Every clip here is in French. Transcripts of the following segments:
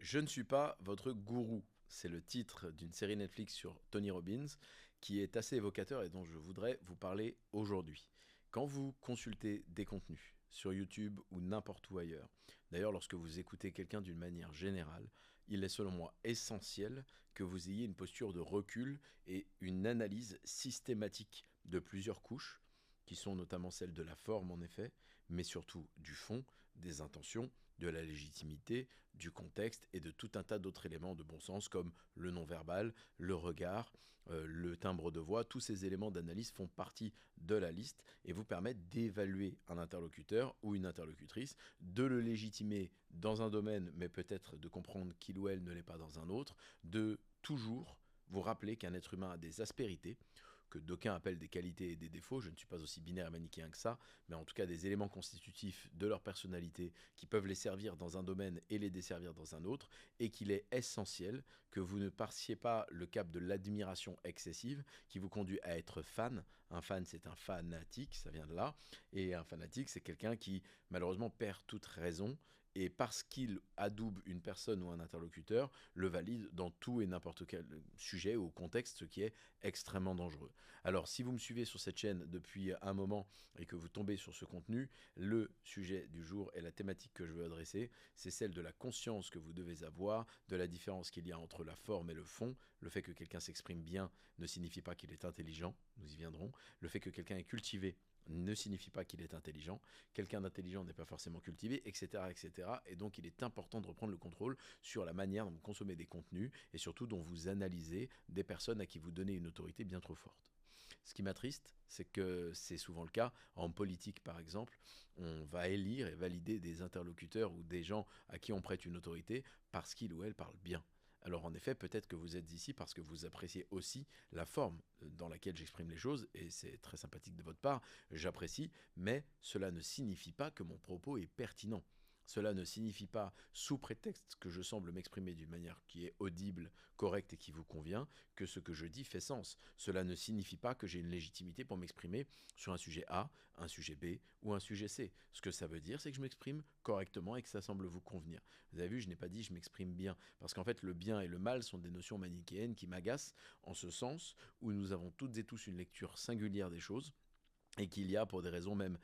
Je ne suis pas votre gourou. C'est le titre d'une série Netflix sur Tony Robbins qui est assez évocateur et dont je voudrais vous parler aujourd'hui. Quand vous consultez des contenus sur YouTube ou n'importe où ailleurs, d'ailleurs lorsque vous écoutez quelqu'un d'une manière générale, il est selon moi essentiel que vous ayez une posture de recul et une analyse systématique de plusieurs couches qui sont notamment celles de la forme en effet, mais surtout du fond, des intentions, de la légitimité, du contexte et de tout un tas d'autres éléments de bon sens comme le non-verbal, le regard, le timbre de voix. Tous ces éléments d'analyse font partie de la liste et vous permettent d'évaluer un interlocuteur ou une interlocutrice, de le légitimer dans un domaine, mais peut-être de comprendre qu'il ou elle ne l'est pas dans un autre, de toujours vous rappeler qu'un être humain a des aspérités, que d'aucuns appellent des qualités et des défauts, je ne suis pas aussi binaire et manichéen que ça, mais en tout cas des éléments constitutifs de leur personnalité qui peuvent les servir dans un domaine et les desservir dans un autre, et qu'il est essentiel que vous ne passiez pas le cap de l'admiration excessive qui vous conduit à être fan. Un fan, c'est un fanatique, ça vient de là, et un fanatique, c'est quelqu'un qui malheureusement perd toute raison et parce qu'il adoube une personne ou un interlocuteur, le valide dans tout et n'importe quel sujet ou contexte, ce qui est extrêmement dangereux. Alors, si vous me suivez sur cette chaîne depuis un moment et que vous tombez sur ce contenu, le sujet du jour et la thématique que je veux adresser, c'est celle de la conscience que vous devez avoir, de la différence qu'il y a entre la forme et le fond. Le fait que quelqu'un s'exprime bien ne signifie pas qu'il est intelligent, nous y viendrons. Le fait que quelqu'un est cultivé ne signifie pas qu'il est intelligent. Quelqu'un d'intelligent n'est pas forcément cultivé, etc., etc. Et donc, il est important de reprendre le contrôle sur la manière dont vous consommez des contenus et surtout dont vous analysez des personnes à qui vous donnez une autorité bien trop forte. Ce qui m'attriste, c'est que c'est souvent le cas. En politique, par exemple, on va élire et valider des interlocuteurs ou des gens à qui on prête une autorité parce qu'ils ou elles parlent bien. Alors en effet, peut-être que vous êtes ici parce que vous appréciez aussi la forme dans laquelle j'exprime les choses, et c'est très sympathique de votre part, j'apprécie, mais cela ne signifie pas que mon propos est pertinent. Cela ne signifie pas, sous prétexte que je semble m'exprimer d'une manière qui est audible, correcte et qui vous convient, que ce que je dis fait sens. Cela ne signifie pas que j'ai une légitimité pour m'exprimer sur un sujet A, un sujet B ou un sujet C. Ce que ça veut dire, c'est que je m'exprime correctement et que ça semble vous convenir. Vous avez vu, je n'ai pas dit je m'exprime bien, parce qu'en fait le bien et le mal sont des notions manichéennes qui m'agacent en ce sens où nous avons toutes et tous une lecture singulière des choses et qu'il y a, pour des raisons même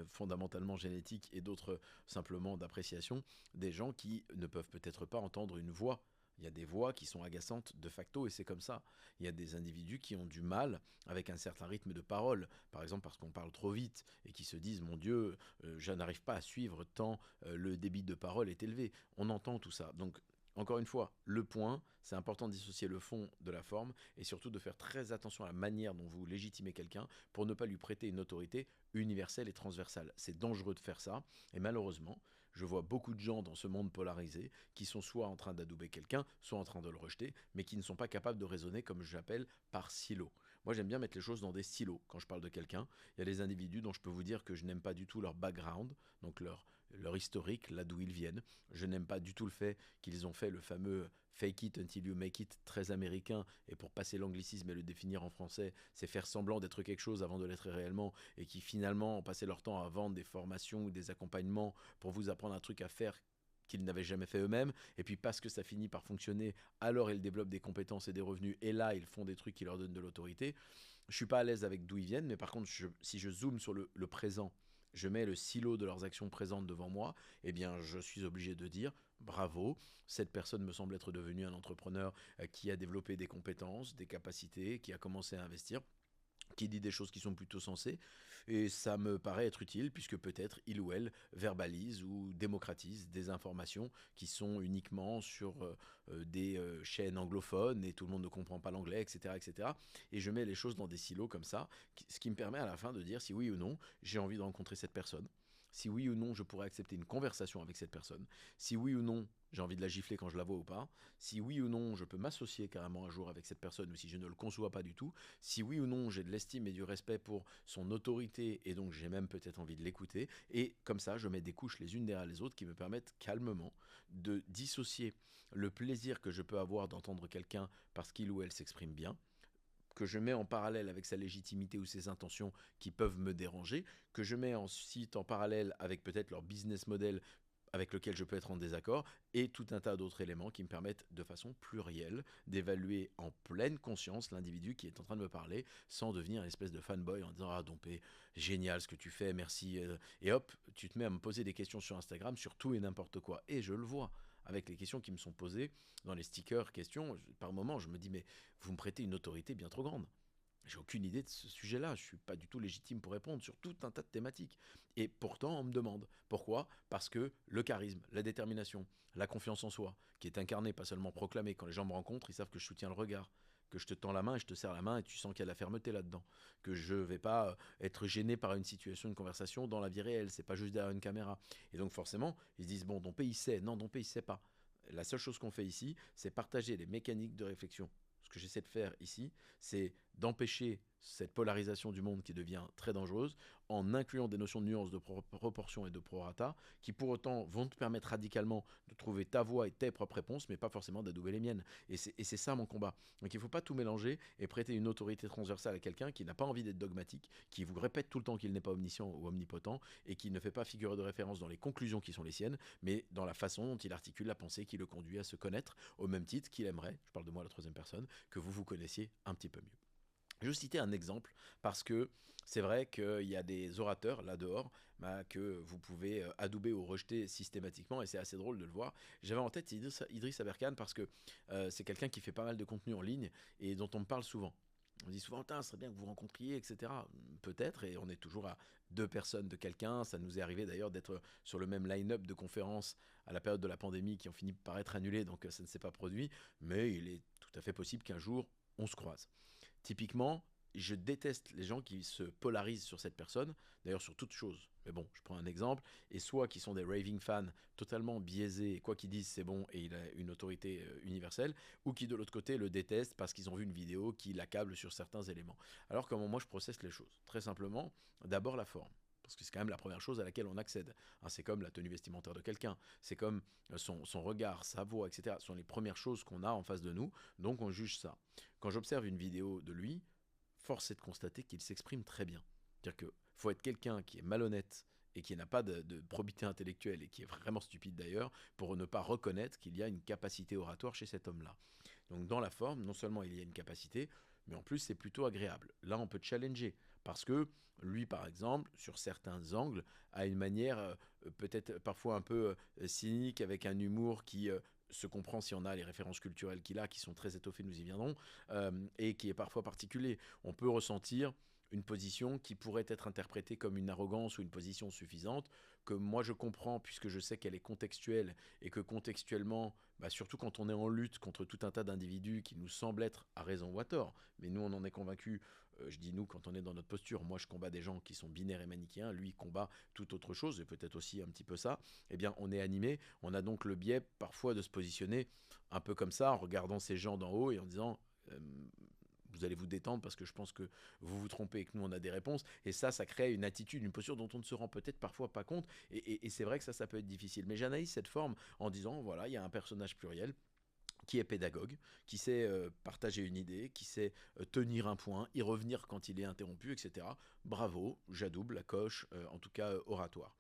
fondamentalement génétiques et d'autres simplement d'appréciation, des gens qui ne peuvent peut-être pas entendre une voix. Il y a des voix qui sont agaçantes de facto et c'est comme ça. Il y a des individus qui ont du mal avec un certain rythme de parole, par exemple parce qu'on parle trop vite et qui se disent mon Dieu, je n'arrive pas à suivre tant le débit de parole est élevé. On entend tout ça. Donc encore une fois, le point, c'est important de dissocier le fond de la forme et surtout de faire très attention à la manière dont vous légitimez quelqu'un pour ne pas lui prêter une autorité universelle et transversale. C'est dangereux de faire ça et malheureusement, je vois beaucoup de gens dans ce monde polarisé qui sont soit en train d'adouber quelqu'un, soit en train de le rejeter, mais qui ne sont pas capables de raisonner comme j'appelle par silo. Moi, j'aime bien mettre les choses dans des silos quand je parle de quelqu'un. Il y a des individus dont je peux vous dire que je n'aime pas du tout leur background, donc leur historique, là d'où ils viennent. Je n'aime pas du tout le fait qu'ils ont fait le fameux fake it until you make it très américain, et pour passer l'anglicisme et le définir en français, c'est faire semblant d'être quelque chose avant de l'être réellement, et qui finalement ont passé leur temps à vendre des formations ou des accompagnements pour vous apprendre un truc à faire qu'ils n'avaient jamais fait eux-mêmes, et puis parce que ça finit par fonctionner, alors ils développent des compétences et des revenus, et là ils font des trucs qui leur donnent de l'autorité. Je suis pas à l'aise avec d'où ils viennent, mais par contre, si je zoome sur le présent, je mets le silo de leurs actions présentes devant moi, eh bien je suis obligé de dire bravo, cette personne me semble être devenue un entrepreneur qui a développé des compétences, des capacités, qui a commencé à investir, qui dit des choses qui sont plutôt sensées, et ça me paraît être utile puisque peut-être il ou elle verbalise ou démocratise des informations qui sont uniquement sur des chaînes anglophones et tout le monde ne comprend pas l'anglais, etc., etc. Et je mets les choses dans des silos comme ça, ce qui me permet à la fin de dire si oui ou non j'ai envie de rencontrer cette personne, si oui ou non je pourrais accepter une conversation avec cette personne, si oui ou non j'ai envie de la gifler quand je la vois ou pas, si oui ou non je peux m'associer carrément un jour avec cette personne ou si je ne le conçois pas du tout, si oui ou non j'ai de l'estime et du respect pour son autorité et donc j'ai même peut-être envie de l'écouter, et comme ça je mets des couches les unes derrière les autres qui me permettent calmement de dissocier le plaisir que je peux avoir d'entendre quelqu'un parce qu'il ou elle s'exprime bien, que je mets en parallèle avec sa légitimité ou ses intentions qui peuvent me déranger, que je mets ensuite en parallèle avec peut-être leur business model avec lequel je peux être en désaccord, et tout un tas d'autres éléments qui me permettent de façon plurielle d'évaluer en pleine conscience l'individu qui est en train de me parler, sans devenir une espèce de fanboy en disant « Ah Dompé, génial ce que tu fais, merci ». Et hop, tu te mets à me poser des questions sur Instagram sur tout et n'importe quoi. Et je le vois avec les questions qui me sont posées dans les stickers questions. Par moment, je me dis « Mais vous me prêtez une autorité bien trop grande ». J'ai aucune idée de ce sujet-là, je suis pas du tout légitime pour répondre sur tout un tas de thématiques. Et pourtant, on me demande. Pourquoi ? Parce que le charisme, la détermination, la confiance en soi, qui est incarnée, pas seulement proclamée, quand les gens me rencontrent, ils savent que je soutiens le regard, que je te tends la main et je te serre la main et tu sens qu'il y a de la fermeté là-dedans, que je vais pas être gêné par une situation, une conversation dans la vie réelle, c'est pas juste derrière une caméra. Et donc forcément, ils se disent, bon, Dompé il sait, non, Dompé il sait pas. La seule chose qu'on fait ici, c'est partager les mécaniques de réflexion. Ce que j'essaie de faire ici, c'est d'empêcher cette polarisation du monde qui devient très dangereuse en incluant des notions de nuance, de proportion et de prorata qui pour autant vont te permettre radicalement de trouver ta voix et tes propres réponses, mais pas forcément d'adouber les miennes. Et c'est ça mon combat. Donc il ne faut pas tout mélanger et prêter une autorité transversale à quelqu'un qui n'a pas envie d'être dogmatique, qui vous répète tout le temps qu'il n'est pas omniscient ou omnipotent et qui ne fait pas figure de référence dans les conclusions qui sont les siennes, mais dans la façon dont il articule la pensée qui le conduit à se connaître au même titre qu'il aimerait, je parle de moi à la troisième personne, que vous vous connaissiez un petit peu mieux. Je vais citer un exemple parce que c'est vrai qu'il y a des orateurs là dehors que vous pouvez adouber ou rejeter systématiquement et c'est assez drôle de le voir. J'avais en tête Idriss Aberkan parce que c'est quelqu'un qui fait pas mal de contenu en ligne et dont on me parle souvent. On dit souvent, ce serait bien que vous rencontriez, etc. Peut-être, et on est toujours à 2 personnes de quelqu'un. Ça nous est arrivé d'ailleurs d'être sur le même line-up de conférences à la période de la pandémie qui ont fini par être annulées, donc ça ne s'est pas produit. Mais il est tout à fait possible qu'un jour, on se croise. Typiquement, je déteste les gens qui se polarisent sur cette personne, d'ailleurs sur toute chose. Mais bon, je prends un exemple, et soit qui sont des raving fans totalement biaisés, quoi qu'ils disent c'est bon et il a une autorité universelle, ou qui de l'autre côté le détestent parce qu'ils ont vu une vidéo qui l'accable sur certains éléments. Alors comment moi je processe les choses ? Très simplement, d'abord la forme. Parce que c'est quand même la première chose à laquelle on accède. C'est comme la tenue vestimentaire de quelqu'un, c'est comme son regard, sa voix, etc. Ce sont les premières choses qu'on a en face de nous, donc on juge ça. Quand j'observe une vidéo de lui, force est de constater qu'il s'exprime très bien. C'est-à-dire qu'il faut être quelqu'un qui est malhonnête et qui n'a pas de probité intellectuelle et qui est vraiment stupide d'ailleurs pour ne pas reconnaître qu'il y a une capacité oratoire chez cet homme-là. Donc dans la forme, non seulement il y a une capacité, mais en plus c'est plutôt agréable. Là on peut challenger parce que lui par exemple, sur certains angles, a une manière peut-être parfois un peu cynique avec un humour qui se comprend si on a les références culturelles qu'il a, qui sont très étoffées, nous y viendrons, et qui est parfois particulier. On peut ressentir une position qui pourrait être interprétée comme une arrogance ou une position suffisante, que moi je comprends puisque je sais qu'elle est contextuelle et que contextuellement, surtout quand on est en lutte contre tout un tas d'individus qui nous semblent être à raison ou à tort, mais nous on en est convaincus, je dis nous quand on est dans notre posture, moi je combats des gens qui sont binaires et manichéens, lui il combat tout autre chose et peut-être aussi un petit peu ça, eh bien on est animé, on a donc le biais parfois de se positionner un peu comme ça en regardant ces gens d'en haut et en disant vous allez vous détendre parce que je pense que vous vous trompez et que nous on a des réponses et ça crée une attitude, une posture dont on ne se rend peut-être parfois pas compte et c'est vrai que ça peut être difficile, mais j'analyse cette forme en disant voilà il y a un personnage pluriel qui est pédagogue, qui sait partager une idée, qui sait tenir un point, y revenir quand il est interrompu, etc. Bravo, j'adoube la coche, en tout cas oratoire.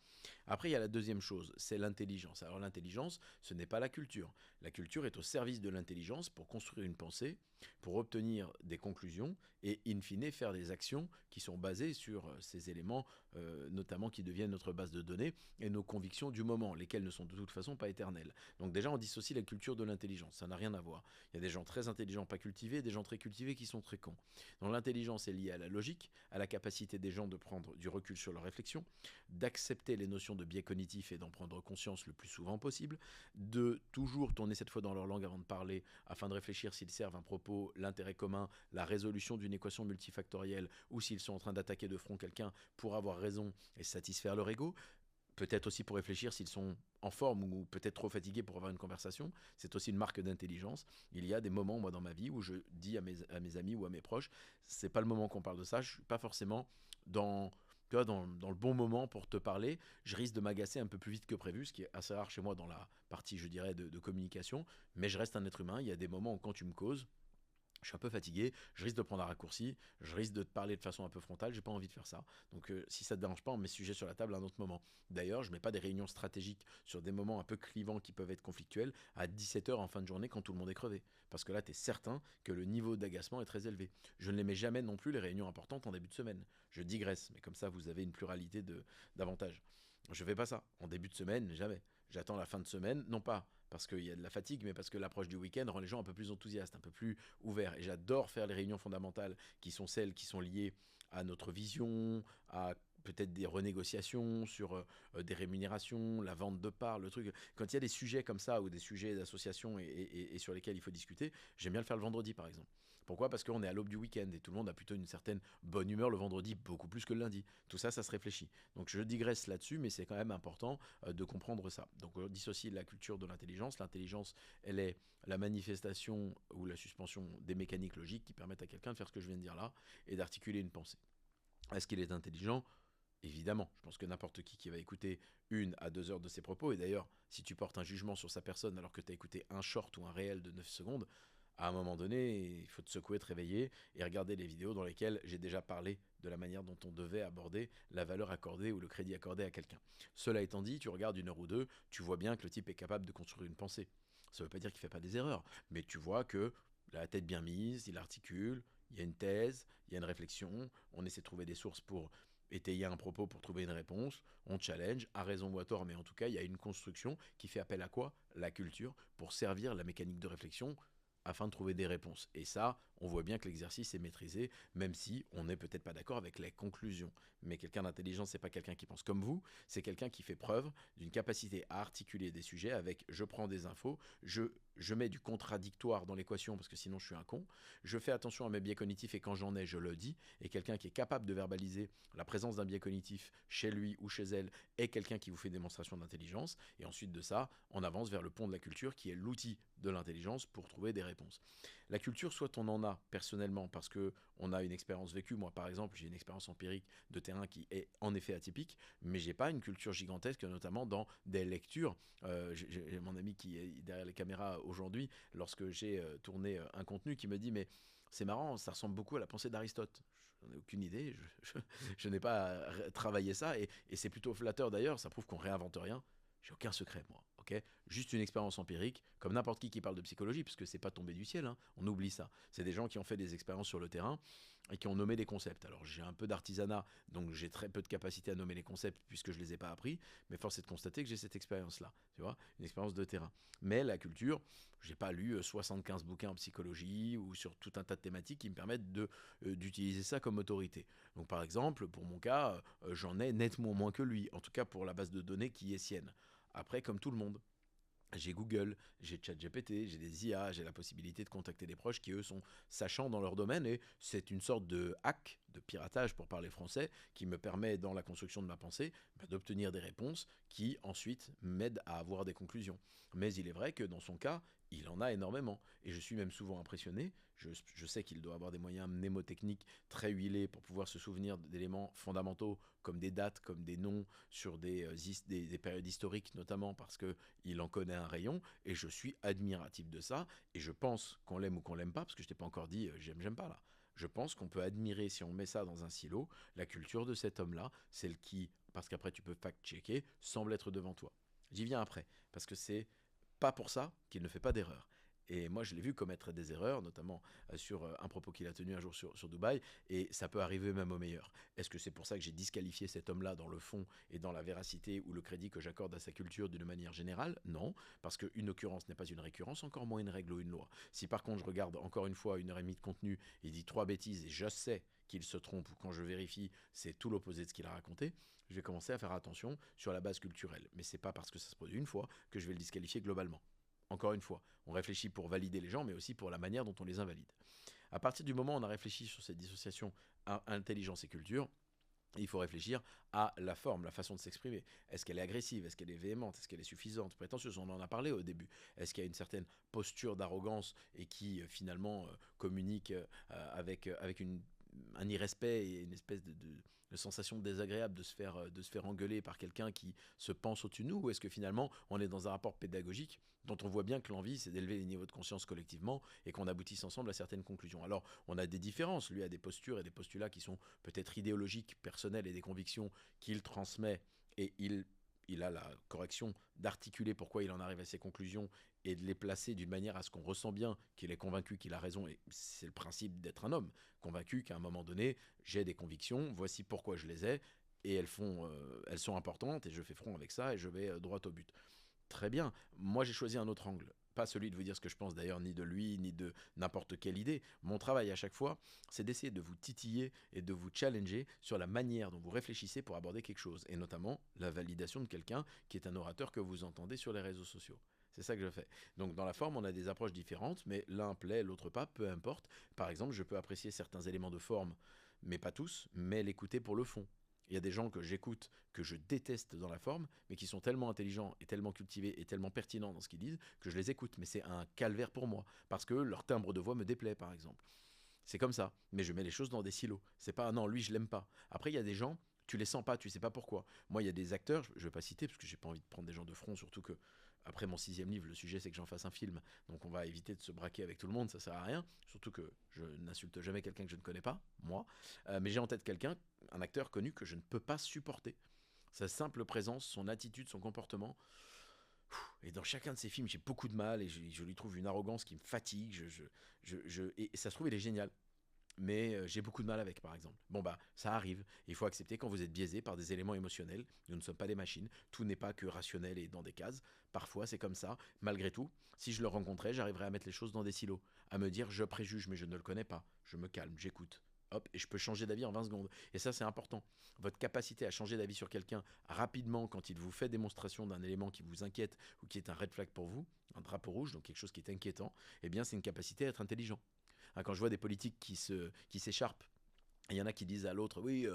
Après, il y a la deuxième chose, c'est l'intelligence. Alors l'intelligence, ce n'est pas la culture. La culture est au service de l'intelligence pour construire une pensée, pour obtenir des conclusions et, in fine, faire des actions qui sont basées sur ces éléments, notamment qui deviennent notre base de données et nos convictions du moment, lesquelles ne sont de toute façon pas éternelles. Donc déjà, on dissocie la culture de l'intelligence. Ça n'a rien à voir. Il y a des gens très intelligents pas cultivés et des gens très cultivés qui sont très cons. Donc l'intelligence est liée à la logique, à la capacité des gens de prendre du recul sur leur réflexion, d'accepter les notions de biais cognitifs et d'en prendre conscience le plus souvent possible, de toujours tourner cette fois dans leur langue avant de parler, afin de réfléchir s'ils servent un propos, l'intérêt commun, la résolution d'une équation multifactorielle, ou s'ils sont en train d'attaquer de front quelqu'un pour avoir raison et satisfaire leur ego. Peut-être aussi pour réfléchir s'ils sont en forme ou peut-être trop fatigués pour avoir une conversation. C'est aussi une marque d'intelligence. Il y a des moments, moi, dans ma vie où je dis à mes amis ou à mes proches, c'est pas le moment qu'on parle de ça, je suis pas forcément dans le bon moment pour te parler, je risque de m'agacer un peu plus vite que prévu, ce qui est assez rare chez moi dans la partie, je dirais, de communication, mais je reste un être humain, il y a des moments où quand tu me causes, je suis un peu fatigué, je risque de prendre un raccourci, je risque de te parler de façon un peu frontale, j'ai pas envie de faire ça. Donc si ça te dérange pas, on met ce sujet sur la table à un autre moment. D'ailleurs, je mets pas des réunions stratégiques sur des moments un peu clivants qui peuvent être conflictuels à 17 h en fin de journée quand tout le monde est crevé. Parce que là, tu es certain que le niveau d'agacement est très élevé. Je ne les mets jamais non plus les réunions importantes en début de semaine. Je digresse, mais comme ça, vous avez une pluralité d'avantages. Je fais pas ça. En début de semaine, jamais. J'attends la fin de semaine, non pas parce qu'il y a de la fatigue, mais parce que l'approche du week-end rend les gens un peu plus enthousiastes, un peu plus ouverts. Et j'adore faire les réunions fondamentales qui sont celles qui sont liées à notre vision, à peut-être des renégociations sur des rémunérations, la vente de parts, le truc. Quand il y a des sujets comme ça ou des sujets d'association et sur lesquels il faut discuter, j'aime bien le faire le vendredi par exemple. Pourquoi? Parce qu'on est à l'aube du week-end et tout le monde a plutôt une certaine bonne humeur le vendredi, beaucoup plus que le lundi. Tout ça, ça se réfléchit. Donc je digresse là-dessus, mais c'est quand même important de comprendre ça. Donc on dissocie la culture de l'intelligence. L'intelligence, elle est la manifestation ou la suspension des mécaniques logiques qui permettent à quelqu'un de faire ce que je viens de dire là et d'articuler une pensée. Est-ce qu'il est intelligent? Évidemment, je pense que n'importe qui va écouter 1 à 2 heures de ses propos, et d'ailleurs, si tu portes un jugement sur sa personne alors que tu as écouté un short ou un réel de 9 secondes, à un moment donné, il faut te secouer, te réveiller et regarder les vidéos dans lesquelles j'ai déjà parlé de la manière dont on devait aborder la valeur accordée ou le crédit accordé à quelqu'un. Cela étant dit, tu regardes 1 heure ou 2, tu vois bien que le type est capable de construire une pensée. Ça ne veut pas dire qu'il ne fait pas des erreurs, mais tu vois que la tête bien mise, il articule, il y a une thèse, il y a une réflexion, on essaie de trouver des sources pour étayer un propos pour trouver une réponse, on challenge, à raison ou à tort, mais en tout cas, il y a une construction qui fait appel à quoi? La culture, pour servir la mécanique de réflexion afin de trouver des réponses. Et ça, on voit bien que l'exercice est maîtrisé, même si on n'est peut-être pas d'accord avec les conclusions. Mais quelqu'un d'intelligent, c'est pas quelqu'un qui pense comme vous, c'est quelqu'un qui fait preuve d'une capacité à articuler des sujets avec je prends des infos, je mets du contradictoire dans l'équation parce que sinon je suis un con, je fais attention à mes biais cognitifs et quand j'en ai, je le dis. Et quelqu'un qui est capable de verbaliser la présence d'un biais cognitif chez lui ou chez elle est quelqu'un qui vous fait une démonstration d'intelligence. Et ensuite de ça, on avance vers le pont de la culture qui est l'outil de l'intelligence pour trouver des réponses. La culture, soit on en a personnellement parce que on a une expérience vécue. Moi, par exemple, j'ai une expérience empirique de terrain qui est en effet atypique, mais j'ai pas une culture gigantesque, notamment dans des lectures. J'ai mon ami qui est derrière les caméras aujourd'hui, lorsque j'ai tourné un contenu, qui me dit mais c'est marrant, ça ressemble beaucoup à la pensée d'Aristote. J'en ai aucune idée, je n'ai pas travaillé ça et c'est plutôt flatteur d'ailleurs, ça prouve qu'on réinvente rien. J'ai aucun secret, moi, ok? Juste une expérience empirique, comme n'importe qui parle de psychologie, puisque c'est pas tombé du ciel, hein, on oublie ça. C'est des gens qui ont fait des expériences sur le terrain et qui ont nommé des concepts. Alors j'ai un peu d'artisanat, donc j'ai très peu de capacité à nommer les concepts puisque je les ai pas appris, mais force est de constater que j'ai cette expérience-là, tu vois, une expérience de terrain. Mais la culture, j'ai pas lu 75 bouquins en psychologie ou sur tout un tas de thématiques qui me permettent d'utiliser ça comme autorité. Donc par exemple, pour mon cas, j'en ai nettement moins que lui, en tout cas pour la base de données qui est sienne. Après, comme tout le monde, j'ai Google, j'ai ChatGPT, j'ai des IA, j'ai la possibilité de contacter des proches qui, eux, sont sachants dans leur domaine et c'est une sorte de hack, de piratage pour parler français, qui me permet, dans la construction de ma pensée, d'obtenir des réponses qui, ensuite, m'aident à avoir des conclusions. Mais il est vrai que, dans son cas, il en a énormément. Et je suis même souvent impressionné. Je sais qu'il doit avoir des moyens mnémotechniques très huilés pour pouvoir se souvenir d'éléments fondamentaux comme des dates, comme des noms sur des périodes historiques, notamment parce qu'il en connaît un rayon. Et je suis admiratif de ça. Et je pense qu'on l'aime ou qu'on l'aime pas, parce que je t'ai pas encore dit j'aime pas là. Je pense qu'on peut admirer, si on met ça dans un silo, la culture de cet homme-là, celle qui, parce qu'après tu peux fact-checker, semble être devant toi. J'y viens après, parce que c'est pas pour ça qu'il ne fait pas d'erreur. Et moi, je l'ai vu commettre des erreurs, notamment sur un propos qu'il a tenu un jour sur Dubaï, et ça peut arriver même au meilleur. Est-ce que c'est pour ça que j'ai disqualifié cet homme-là dans le fond et dans la véracité ou le crédit que j'accorde à sa culture d'une manière générale? Non, parce qu'une occurrence n'est pas une récurrence, encore moins une règle ou une loi. Si par contre je regarde encore une fois 1 heure et demie de contenu, il dit 3 bêtises et je sais qu'il se trompe ou quand je vérifie, c'est tout l'opposé de ce qu'il a raconté, je vais commencer à faire attention sur la base culturelle. Mais c'est pas parce que ça se produit une fois que je vais le disqualifier globalement. Encore une fois, on réfléchit pour valider les gens, mais aussi pour la manière dont on les invalide. À partir du moment où on a réfléchi sur cette dissociation intelligence et culture, il faut réfléchir à la forme, la façon de s'exprimer. Est-ce qu'elle est agressive? Est-ce qu'elle est véhémente? Est-ce qu'elle est suffisante, prétentieuse? On en a parlé au début. Est-ce qu'il y a une certaine posture d'arrogance et qui finalement communique avec une un irrespect et une espèce de sensation désagréable de se faire engueuler par quelqu'un qui se pense au-dessus de nous, ou est-ce que finalement on est dans un rapport pédagogique dont on voit bien que l'envie c'est d'élever les niveaux de conscience collectivement et qu'on aboutisse ensemble à certaines conclusions. Alors on a des différences, lui a des postures et des postulats qui sont peut-être idéologiques, personnels et des convictions qu'il transmet et il a la correction d'articuler pourquoi il en arrive à ses conclusions et de les placer d'une manière à ce qu'on ressent bien qu'il est convaincu qu'il a raison. Et c'est le principe d'être un homme, convaincu qu'à un moment donné, j'ai des convictions, voici pourquoi je les ai, et elles sont importantes, et je fais front avec ça, et je vais droit au but. Très bien, moi j'ai choisi un autre angle. Pas celui de vous dire ce que je pense d'ailleurs, ni de lui, ni de n'importe quelle idée. Mon travail à chaque fois, c'est d'essayer de vous titiller et de vous challenger sur la manière dont vous réfléchissez pour aborder quelque chose, et notamment la validation de quelqu'un qui est un orateur que vous entendez sur les réseaux sociaux. C'est ça que je fais. Donc dans la forme, on a des approches différentes, mais l'un plaît, l'autre pas, peu importe. Par exemple, je peux apprécier certains éléments de forme, mais pas tous, mais l'écouter pour le fond. Il y a des gens que j'écoute, que je déteste dans la forme, mais qui sont tellement intelligents et tellement cultivés et tellement pertinents dans ce qu'ils disent que je les écoute. Mais c'est un calvaire pour moi, parce que leur timbre de voix me déplaît, par exemple. C'est comme ça, mais je mets les choses dans des silos. C'est pas, ah non, lui, je l'aime pas. Après, il y a des gens, tu les sens pas, tu sais pas pourquoi. Moi, il y a des acteurs, je vais pas citer, parce que j'ai pas envie de prendre des gens de front, surtout que après mon 6e livre, le sujet c'est que j'en fasse un film. Donc on va éviter de se braquer avec tout le monde, ça sert à rien. Surtout que je n'insulte jamais quelqu'un que je ne connais pas, moi. Mais j'ai en tête quelqu'un, un acteur connu que je ne peux pas supporter. Sa simple présence, son attitude, son comportement. Et dans chacun de ses films, j'ai beaucoup de mal et je lui trouve une arrogance qui me fatigue. Et ça se trouve, il est génial. Mais j'ai beaucoup de mal avec, par exemple. Bon, bah, ça arrive. Il faut accepter quand vous êtes biaisé par des éléments émotionnels. Nous ne sommes pas des machines. Tout n'est pas que rationnel et dans des cases. Parfois, c'est comme ça. Malgré tout, si je le rencontrais, j'arriverais à mettre les choses dans des silos. À me dire, je préjuge, mais je ne le connais pas. Je me calme, j'écoute. Hop, et je peux changer d'avis en 20 secondes. Et ça, c'est important. Votre capacité à changer d'avis sur quelqu'un rapidement quand il vous fait démonstration d'un élément qui vous inquiète ou qui est un red flag pour vous, un drapeau rouge, donc quelque chose qui est inquiétant, eh bien, c'est une capacité à être intelligent. Quand je vois des politiques qui s'écharpent, il y en a qui disent à l'autre, oui,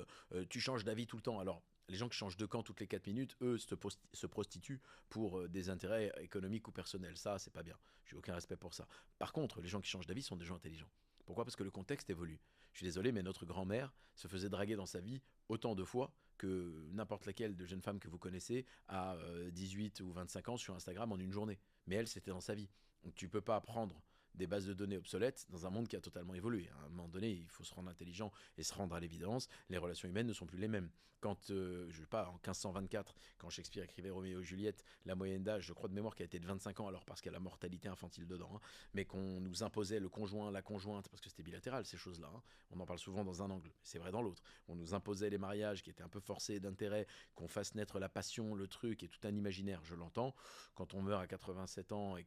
tu changes d'avis tout le temps. Alors, les gens qui changent de camp toutes les 4 minutes, eux, se prostituent pour des intérêts économiques ou personnels. Ça, c'est pas bien. J'ai aucun respect pour ça. Par contre, les gens qui changent d'avis sont des gens intelligents. Pourquoi? Parce que le contexte évolue. Je suis désolé, mais notre grand-mère se faisait draguer dans sa vie autant de fois que n'importe laquelle de jeune femme que vous connaissez à 18 ou 25 ans sur Instagram en une journée. Mais elle, c'était dans sa vie. Donc tu peux pas prendre des bases de données obsolètes dans un monde qui a totalement évolué. À un moment donné, il faut se rendre intelligent et se rendre à l'évidence. Les relations humaines ne sont plus les mêmes. Quand, je sais pas, en 1524, quand Shakespeare écrivait Roméo et Juliette, la moyenne d'âge, je crois de mémoire, qui a été de 25 ans, alors parce qu'il y a la mortalité infantile dedans, hein, mais qu'on nous imposait le conjoint, la conjointe, parce que c'était bilatéral ces choses-là. Hein. On en parle souvent dans un angle, c'est vrai dans l'autre. On nous imposait les mariages qui étaient un peu forcés d'intérêt, qu'on fasse naître la passion, le truc et tout un imaginaire, je l'entends. Quand on meurt à 87 ans et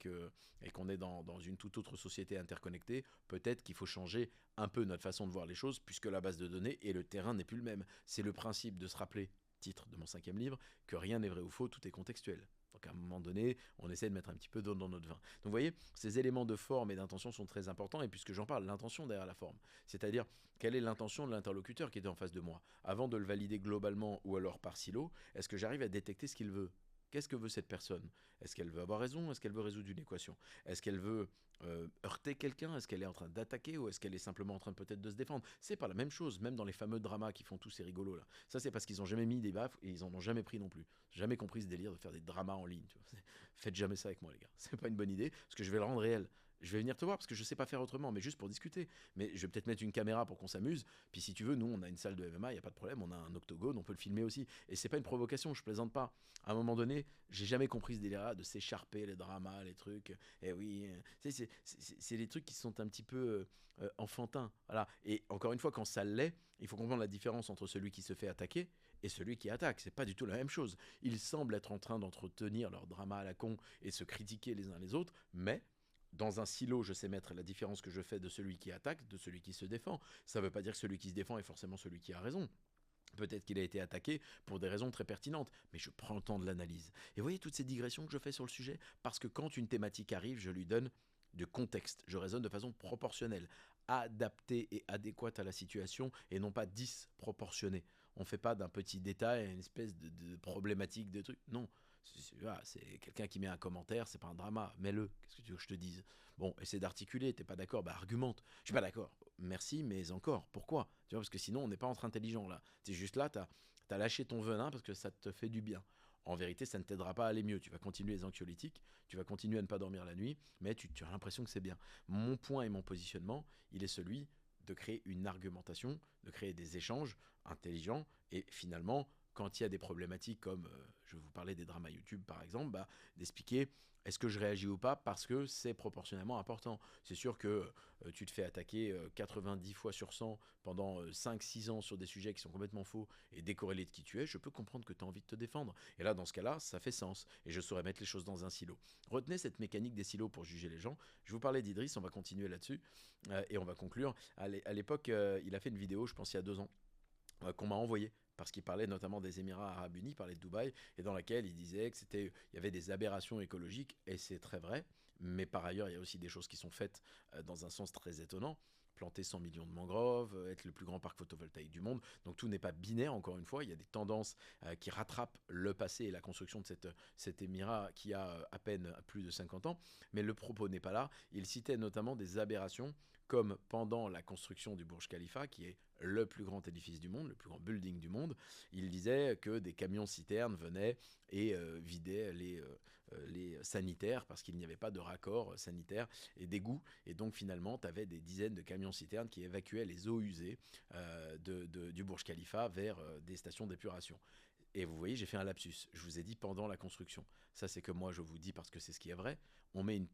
qu'on est dans une toute autre société interconnectée, peut-être qu'il faut changer un peu notre façon de voir les choses, puisque la base de données et le terrain n'est plus le même. C'est le principe de se rappeler, titre de mon 5e livre, que rien n'est vrai ou faux, tout est contextuel. Donc à un moment donné, on essaie de mettre un petit peu d'eau dans notre vin. Donc vous voyez, ces éléments de forme et d'intention sont très importants, et puisque j'en parle, l'intention derrière la forme. C'est-à-dire, quelle est l'intention de l'interlocuteur qui est en face de moi? Avant de le valider globalement ou alors par silo, est-ce que j'arrive à détecter ce qu'il veut? Qu'est-ce que veut cette personne? Est-ce qu'elle veut avoir raison? Est-ce qu'elle veut résoudre une équation? Est-ce qu'elle veut heurter quelqu'un? Est-ce qu'elle est en train d'attaquer ou est-ce qu'elle est simplement en train peut-être de se défendre? C'est pas la même chose, même dans les fameux dramas qui font tous ces rigolos là. Ça c'est parce qu'ils ont jamais mis des baffes et ils en ont jamais pris non plus. Jamais compris ce délire de faire des dramas en ligne. Tu vois. Faites jamais ça avec moi les gars. C'est pas une bonne idée parce que je vais le rendre réel. Je vais venir te voir parce que je sais pas faire autrement, mais juste pour discuter. Mais je vais peut-être mettre une caméra pour qu'on s'amuse. Puis si tu veux, nous on a une salle de MMA, il y a pas de problème, on a un octogone, on peut le filmer aussi. Et c'est pas une provocation, je plaisante pas. À un moment donné, j'ai jamais compris ce délire-là de s'écharper, les dramas, les trucs. Et oui, c'est des trucs qui sont un petit peu enfantins. Voilà. Et encore une fois, quand ça l'est, il faut comprendre la différence entre celui qui se fait attaquer et celui qui attaque. C'est pas du tout la même chose. Ils semblent être en train d'entretenir leur drama à la con et se critiquer les uns les autres, mais dans un silo, je sais mettre la différence que je fais de celui qui attaque, de celui qui se défend. Ça ne veut pas dire que celui qui se défend est forcément celui qui a raison. Peut-être qu'il a été attaqué pour des raisons très pertinentes, mais je prends le temps de l'analyse. Et vous voyez toutes ces digressions que je fais sur le sujet? Parce que quand une thématique arrive, je lui donne de contexte. Je raisonne de façon proportionnelle, adaptée et adéquate à la situation, et non pas disproportionnée. On ne fait pas d'un petit détail une espèce de problématique, de truc. Non, Voilà, c'est quelqu'un qui met un commentaire, c'est pas un drama, mets-le. Qu'est-ce que tu veux que je te dise? Bon, essaie d'articuler, t'es pas d'accord, bah argumente. Je suis pas d'accord. Merci, mais encore. Pourquoi? Tu vois, parce que sinon, on n'est pas entre intelligents là. T'es juste là, t'as lâché ton venin parce que ça te fait du bien. En vérité, ça ne t'aidera pas à aller mieux. Tu vas continuer les anxiolytiques, tu vas continuer à ne pas dormir la nuit, mais tu as l'impression que c'est bien. Mon point et mon positionnement, il est celui de créer une argumentation, de créer des échanges intelligents, et finalement, quand il y a des problématiques comme, je vous parlais des dramas YouTube par exemple, bah, d'expliquer est-ce que je réagis ou pas parce que c'est proportionnellement important. C'est sûr que tu te fais attaquer 90 fois sur 100 pendant 5-6 ans sur des sujets qui sont complètement faux et décorrélés de qui tu es, je peux comprendre que tu as envie de te défendre. Et là, dans ce cas-là, ça fait sens. Et je saurais mettre les choses dans un silo. Retenez cette mécanique des silos pour juger les gens. Je vous parlais d'Idriss, on va continuer là-dessus et on va conclure. À l'époque, il a fait une vidéo, je pense il y a 2 ans, qu'on m'a envoyé parce qu'il parlait notamment des Émirats Arabes Unis, il parlait de Dubaï, et dans laquelle il disait que il y avait des aberrations écologiques, et c'est très vrai, mais par ailleurs, il y a aussi des choses qui sont faites dans un sens très étonnant. Planter 100 millions de mangroves, être le plus grand parc photovoltaïque du monde. Donc tout n'est pas binaire, encore une fois. Il y a des tendances qui rattrapent le passé et la construction de cet émirat qui a à peine plus de 50 ans. Mais le propos n'est pas là. Il citait notamment des aberrations comme pendant la construction du Burj Khalifa, qui est le plus grand édifice du monde, le plus grand building du monde. Il disait que des camions-citernes venaient et vidaient les sanitaires parce qu'il n'y avait pas de raccord sanitaire et d'égout. Et donc finalement, tu avais des dizaines de camions-citernes qui évacuaient les eaux usées du Burj Khalifa vers des stations d'épuration. Et vous voyez, j'ai fait un lapsus. Je vous ai dit pendant la construction. Ça, c'est que moi, je vous dis parce que c'est ce qui est vrai.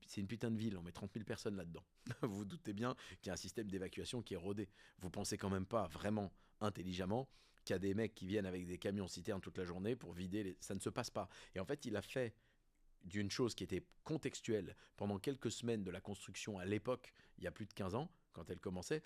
C'est une putain de ville, on met 30 000 personnes là-dedans. Vous vous doutez bien qu'il y a un système d'évacuation qui est rodé. Vous pensez quand même pas vraiment intelligemment qu'il y a des mecs qui viennent avec des camions citernes toute la journée pour vider les... Ça ne se passe pas. Et en fait, il a fait d'une chose qui était contextuelle pendant quelques semaines de la construction à l'époque, il y a plus de 15 ans, quand elle commençait.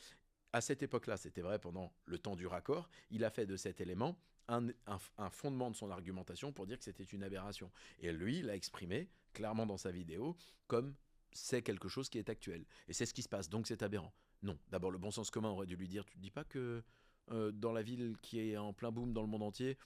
À cette époque-là, c'était vrai pendant le temps du raccord, il a fait de cet élément un fondement de son argumentation pour dire que c'était une aberration. Et lui, il l'a exprimé clairement dans sa vidéo comme c'est quelque chose qui est actuel. Et c'est ce qui se passe, donc c'est aberrant. Non, d'abord le bon sens commun aurait dû lui dire, tu ne dis pas que dans la ville qui est en plein boom dans le monde entier,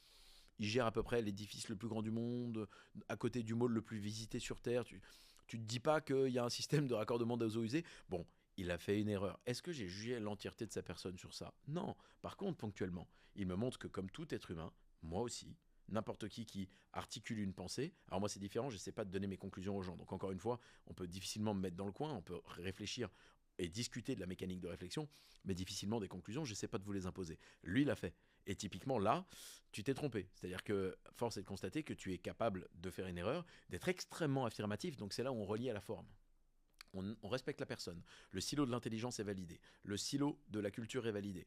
il gère à peu près l'édifice le plus grand du monde, à côté du mall le plus visité sur Terre. Tu te dis pas qu'il y a un système de raccordement des eaux usées? Bon, il a fait une erreur. Est-ce que j'ai jugé l'entièreté de sa personne sur ça? Non. Par contre, ponctuellement, il me montre que comme tout être humain, moi aussi, n'importe qui articule une pensée, alors moi c'est différent, je ne sais pas de donner mes conclusions aux gens. Donc encore une fois, on peut difficilement me mettre dans le coin, on peut réfléchir et discuter de la mécanique de réflexion, mais difficilement des conclusions, je ne sais pas de vous les imposer. Lui, il l'a fait. Et typiquement là, tu t'es trompé. C'est-à-dire que force est de constater que tu es capable de faire une erreur, d'être extrêmement affirmatif, donc c'est là où on relie à la forme. On respecte la personne. Le silo de l'intelligence est validé. Le silo de la culture est validé.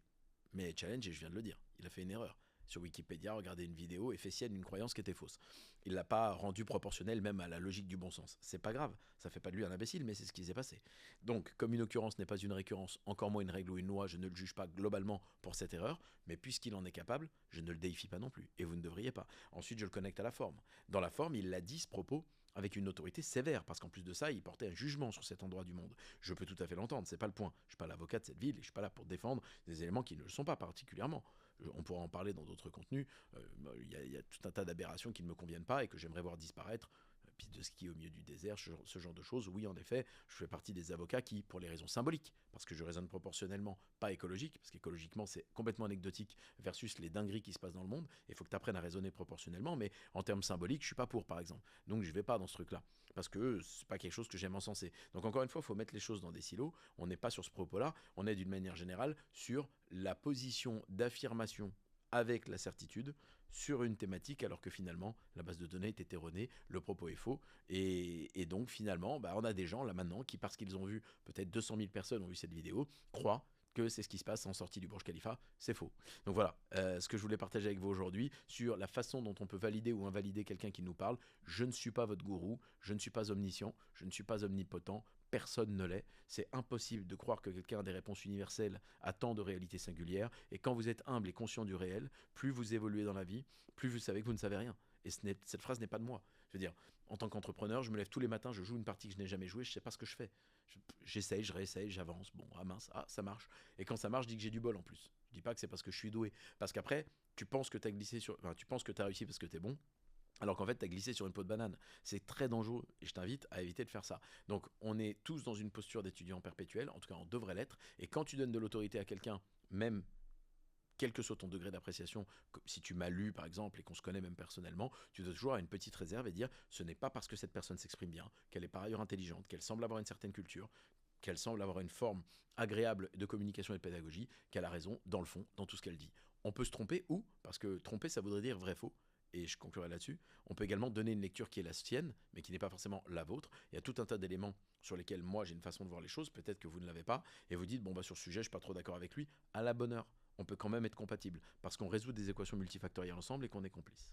Mais challenge, et je viens de le dire, il a fait une erreur. Sur Wikipédia, regardé une vidéo et fait sienne une croyance qui était fausse. Il l'a pas rendu proportionnel même à la logique du bon sens. C'est pas grave, ça fait pas de lui un imbécile, mais c'est ce qui s'est passé. Donc, comme une occurrence n'est pas une récurrence, encore moins une règle ou une loi, je ne le juge pas globalement pour cette erreur, mais puisqu'il en est capable, je ne le déifie pas non plus, et vous ne devriez pas. Ensuite, je le connecte à la forme. Dans la forme, il l'a dit ce propos avec une autorité sévère, parce qu'en plus de ça, il portait un jugement sur cet endroit du monde. Je peux tout à fait l'entendre, c'est pas le point. Je suis pas l'avocat de cette ville, et je suis pas là pour défendre des éléments qui ne le sont pas particulièrement. On pourra en parler dans d'autres contenus. Il y a tout un tas d'aberrations qui ne me conviennent pas et que j'aimerais voir disparaître. Piste de ski au milieu du désert, ce genre de choses. Oui, en effet, je fais partie des avocats qui, pour les raisons symboliques, parce que je raisonne proportionnellement, pas écologique, parce qu'écologiquement c'est complètement anecdotique versus les dingueries qui se passent dans le monde. Il faut que tu apprennes à raisonner proportionnellement, mais en termes symboliques, je suis pas pour, par exemple. Donc je vais pas dans ce truc-là, parce que c'est pas quelque chose que j'aime encenser. Donc encore une fois, il faut mettre les choses dans des silos. On n'est pas sur ce propos-là, on est d'une manière générale sur la position d'affirmation avec la certitude sur une thématique alors que finalement la base de données est erronée, le propos est faux et donc finalement on a des gens là maintenant qui parce qu'ils ont vu peut-être 200 000 personnes ont vu cette vidéo croient que c'est ce qui se passe en sortie du Burj Khalifa, c'est faux. Donc voilà, ce que je voulais partager avec vous aujourd'hui sur la façon dont on peut valider ou invalider quelqu'un qui nous parle. Je ne suis pas votre gourou, je ne suis pas omniscient, je ne suis pas omnipotent, personne ne l'est. C'est impossible de croire que quelqu'un a des réponses universelles à tant de réalités singulières. Et quand vous êtes humble et conscient du réel, plus vous évoluez dans la vie, plus vous savez que vous ne savez rien. Et cette phrase n'est pas de moi. Je veux dire, en tant qu'entrepreneur, je me lève tous les matins, je joue une partie que je n'ai jamais jouée, je ne sais pas ce que je fais. J'essaye, je réessaye, j'avance. Bon, ah mince, ah ça marche. Et quand ça marche, je dis que j'ai du bol en plus. Je dis pas que c'est parce que je suis doué. Parce qu'après, tu penses que tu as glissé sur. Enfin, tu penses que tu as réussi parce que tu es bon. Alors qu'en fait, tu as glissé sur une peau de banane. C'est très dangereux et je t'invite à éviter de faire ça. Donc, on est tous dans une posture d'étudiant perpétuel, en tout cas, on devrait l'être. Et quand tu donnes de l'autorité à quelqu'un, même quel que soit ton degré d'appréciation, si tu m'as lu par exemple et qu'on se connaît même personnellement, tu dois toujours avoir une petite réserve et dire ce n'est pas parce que cette personne s'exprime bien, qu'elle est par ailleurs intelligente, qu'elle semble avoir une certaine culture, qu'elle semble avoir une forme agréable de communication et de pédagogie, qu'elle a raison dans le fond, dans tout ce qu'elle dit. On peut se tromper ou, parce que tromper ça voudrait dire vrai-faux, et je conclurai là-dessus, on peut également donner une lecture qui est la sienne, mais qui n'est pas forcément la vôtre. Il y a tout un tas d'éléments sur lesquels moi j'ai une façon de voir les choses, peut-être que vous ne l'avez pas, et vous dites, bon bah sur ce sujet je suis pas trop d'accord avec lui, à la bonne heure on peut quand même être compatible, parce qu'on résout des équations multifactorielles ensemble et qu'on est complice.